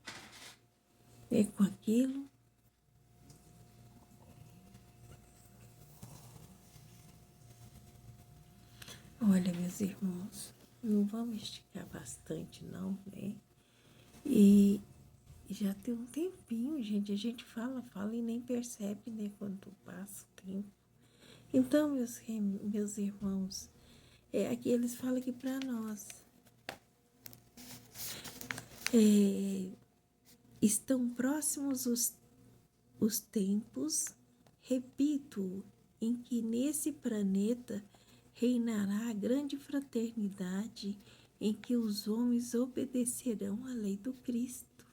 com aquilo. Olha, meus irmãos, não vamos esticar bastante não, né? E já tem um tempinho, gente, a gente fala e nem percebe, né, quando passa o tempo. Então, meus irmãos, aqui eles falam que para nós estão próximos os tempos, repito, em que nesse planeta reinará a grande fraternidade, em que os homens obedecerão à lei do Cristo.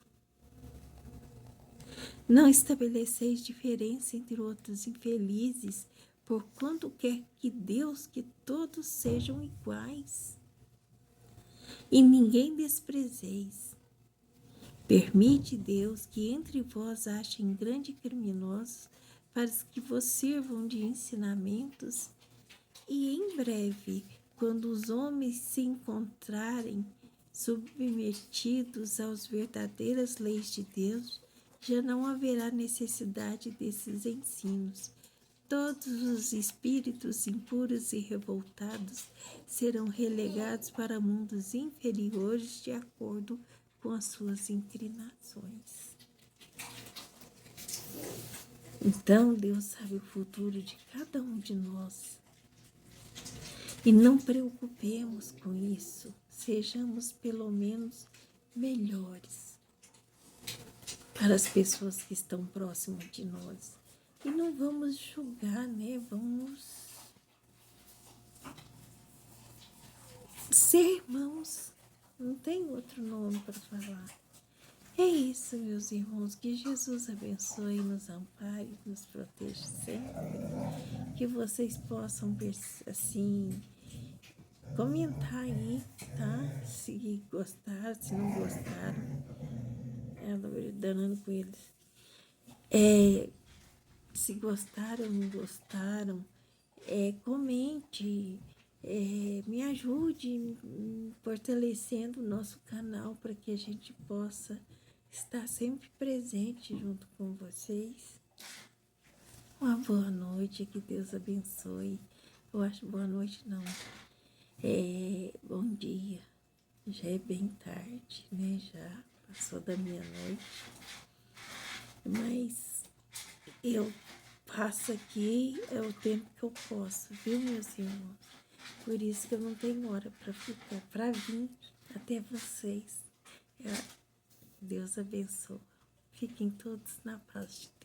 Não estabeleceis diferença entre outros infelizes, porquanto quer que Deus que todos sejam iguais. E ninguém desprezeis. Permite Deus que entre vós achem grandes criminosos, para que vos sirvam de ensinamentos, e em breve, quando os homens se encontrarem submetidos às verdadeiras leis de Deus, já não haverá necessidade desses ensinos. Todos os espíritos impuros e revoltados serão relegados para mundos inferiores de acordo com as suas inclinações. Então, Deus sabe o futuro de cada um de nós. E não preocupemos com isso. Sejamos pelo menos melhores para as pessoas que estão próximas de nós. E não vamos julgar, né? Vamos ser irmãos. Não tem outro nome para falar. É isso, meus irmãos. Que Jesus abençoe, nos ampare, nos proteja sempre. Que vocês possam, assim, comentar aí, tá? Se gostaram, se não gostaram. Ela danando com eles. Se gostaram ou não gostaram, comente, me ajude fortalecendo o nosso canal para que a gente possa estar sempre presente junto com vocês. Uma boa noite, que Deus abençoe. Eu acho boa noite não, bom dia. Já é bem tarde, né? Já passou da meia-noite. Mas eu passo aqui é o tempo que eu posso, viu, meus irmãos? Por isso que eu não tenho hora para ficar, para vir até vocês. Deus abençoe. Fiquem todos na paz de Deus.